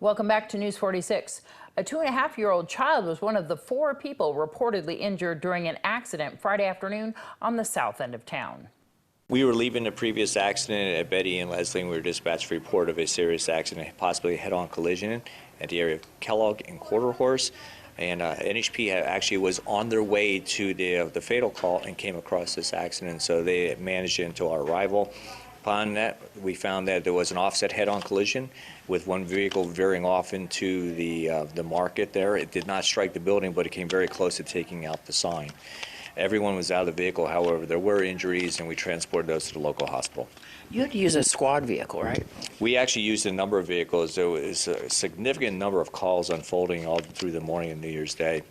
Welcome back to News 46. A 2.5-year-old child was one of the 4 people reportedly injured during an accident Friday afternoon on the south end of town. We were leaving the previous accident at Betty and Leslie, and we were dispatched a report of a serious accident, possibly a head-on collision at the area of Kellogg and Quarter Horse. And NHP actually was on their way to the fatal call and came across this accident, so they managed it until our arrival. Upon that, we found that there was an offset head-on collision with one vehicle veering off into the market there. It did not strike the building, but it came very close to taking out the sign. Everyone was out of the vehicle. However, there were injuries, and we transported those to the local hospital. You had to use a squad vehicle, right? We actually used a number of vehicles. There was a significant number of calls unfolding all through the morning of New Year's Day.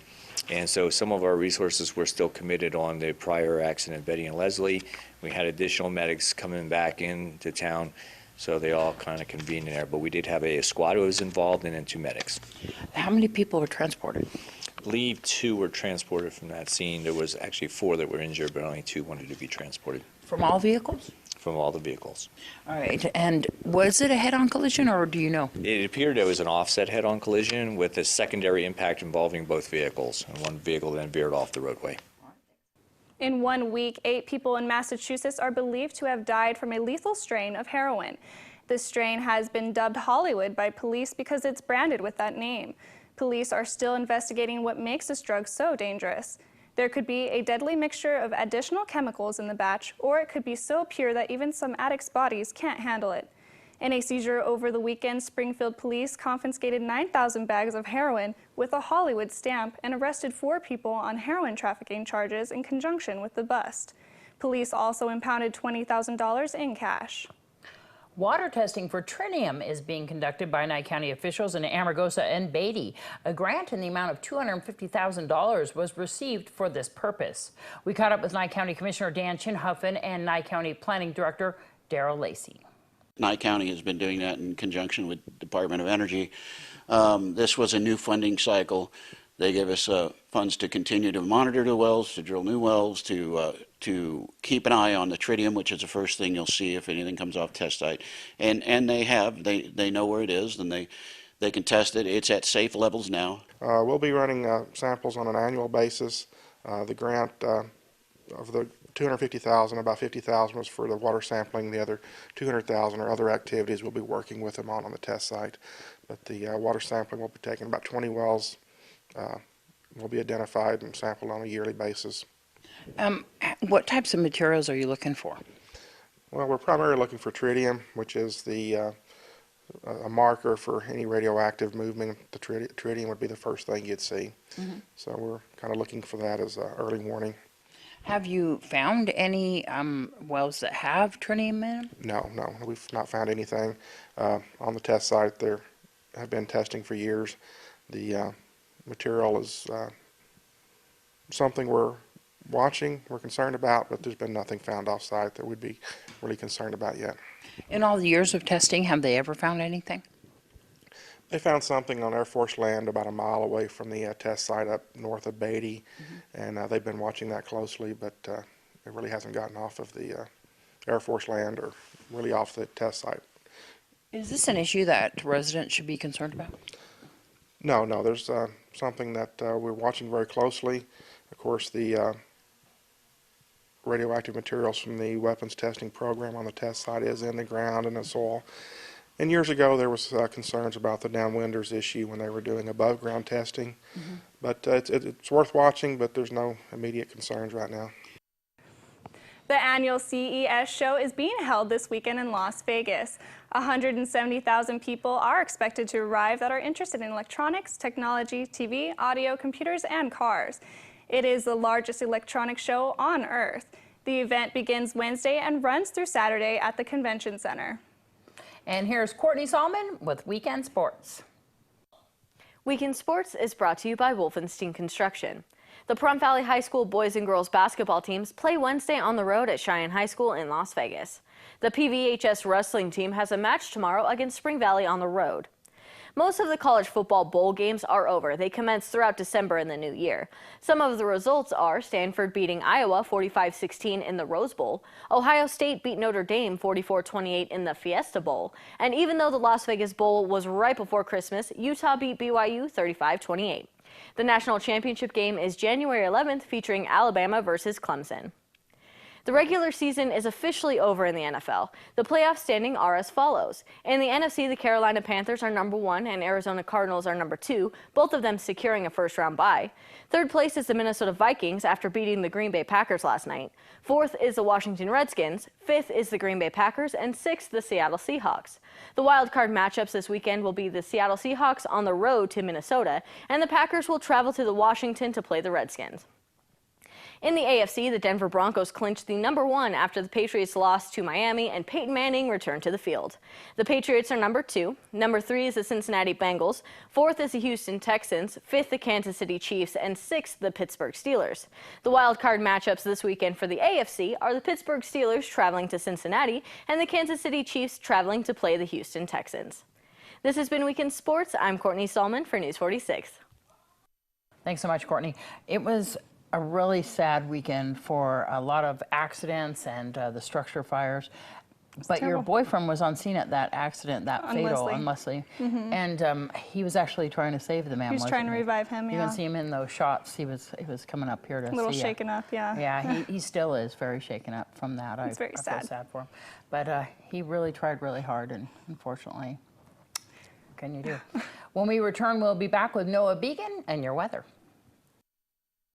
And so some of our resources were still committed on the prior accident, Betty and Leslie. We had additional medics coming back into town, so they all kind of convened in there. But we did have a squad who was involved and then 2 medics. How many people were transported? I believe 2 were transported from that scene. There was actually 4 that were injured, but only 2 wanted to be transported. From all vehicles? From all the vehicles. All right. And was it a head-on collision, or do you know? It appeared it was an offset head-on collision with a secondary impact involving both vehicles, and one vehicle then veered off the roadway. In 1 week, 8 people in Massachusetts are believed to have died from a lethal strain of heroin. This strain has been dubbed Hollywood by police because it's branded with that name. Police are still investigating what makes this drug so dangerous. There could be a deadly mixture of additional chemicals in the batch, or it could be so pure that even some addicts' bodies can't handle it. In a seizure over the weekend, Springfield police confiscated 9,000 bags of heroin with a Hollywood stamp and arrested 4 people on heroin trafficking charges in conjunction with the bust. Police also impounded $20,000 in cash. Water testing for tritium is being conducted by Nye County officials in Amargosa and Beatty. A grant in the amount of $250,000 was received for this purpose. We caught up with Nye County Commissioner Dan Chinhuffin and Nye County Planning Director Darrell Lacey. Nye County has been doing that in conjunction with the Department of Energy. This was a new funding cycle. They give us funds to continue to monitor the wells, to drill new wells, to keep an eye on the tritium, which is the first thing you'll see if anything comes off test site. And they know where it is, and they can test it. It's at safe levels now. We'll be running samples on an annual basis. The grant of the $250,000, about $50,000 was for the water sampling. The other $200,000 are other activities we'll be working with them on the test site. But the water sampling will be taking about 20 wells. Will be identified and sampled on a yearly basis. What types of materials are you looking for? Well, we're primarily looking for tritium, which is a marker for any radioactive movement. The tritium would be the first thing you'd see. Mm-hmm. So we're kind of looking for that as early warning. Have you found any wells that have tritium in them? No, we've not found anything. On the test site, there have been testing for years. The material is something we're watching, we're concerned about, but there's been nothing found off-site that we'd be really concerned about yet. In all the years of testing, have they ever found anything? They found something on Air Force land about a mile away from the test site up north of Beatty, mm-hmm. and they've been watching that closely, but it really hasn't gotten off of the Air Force land or really off the test site. Is this an issue that residents should be concerned about? No, there's something that we're watching very closely. Of course, the radioactive materials from the weapons testing program on the test site is in the ground and the soil. And years ago, there was concerns about the downwinders issue when they were doing above ground testing. Mm-hmm. But it's worth watching, but there's no immediate concerns right now. The annual CES show is being held this weekend in Las Vegas. 170,000 people are expected to arrive that are interested in electronics, technology, TV, audio, computers, and cars. It is the largest electronics show on Earth. The event begins Wednesday and runs through Saturday at the Convention Center. And here's Courtney Salmon with Weekend Sports. Weekend Sports is brought to you by Wolfenstein Construction. The Pahrump Valley High School boys and girls basketball teams play Wednesday on the road at Cheyenne High School in Las Vegas. The PVHS wrestling team has a match tomorrow against Spring Valley on the road. Most of the college football bowl games are over. They commence throughout December in the new year. Some of the results are Stanford beating Iowa 45-16 in the Rose Bowl. Ohio State beat Notre Dame 44-28 in the Fiesta Bowl. And even though the Las Vegas Bowl was right before Christmas, Utah beat BYU 35-28. The national championship game is January 11th, featuring Alabama versus Clemson. The regular season is officially over in the NFL. The playoff standings are as follows. In the NFC, the Carolina Panthers are number 1 and Arizona Cardinals are number 2, both of them securing a first-round bye. Third place is the Minnesota Vikings after beating the Green Bay Packers last night. Fourth is the Washington Redskins. Fifth is the Green Bay Packers, and sixth, the Seattle Seahawks. The wild card matchups this weekend will be the Seattle Seahawks on the road to Minnesota, and the Packers will travel to Washington to play the Redskins. In the AFC, the Denver Broncos clinched the number 1 after the Patriots lost to Miami and Peyton Manning returned to the field. The Patriots are number 2. Number 3 is the Cincinnati Bengals. 4th is the Houston Texans. 5th, the Kansas City Chiefs. And 6th, the Pittsburgh Steelers. The wild card matchups this weekend for the AFC are the Pittsburgh Steelers traveling to Cincinnati and the Kansas City Chiefs traveling to play the Houston Texans. This has been Weekend Sports. I'm Courtney Salmon for News 46. Thanks so much, Courtney. It was a really sad weekend for a lot of accidents and the structure fires. But terrible. Your boyfriend was on scene at that accident, that fatal Leslie. on Leslie. And he was actually trying to save the man. He was trying to revive him, You yeah. can see him in those shots. He was coming up here to see A little ya. shaken up, yeah. Yeah, he still is very shaken up from that. It's very I sad. feel sad for him. But he really tried really hard, and unfortunately, what can you do? When we return, we'll be back with Noah Began and your weather.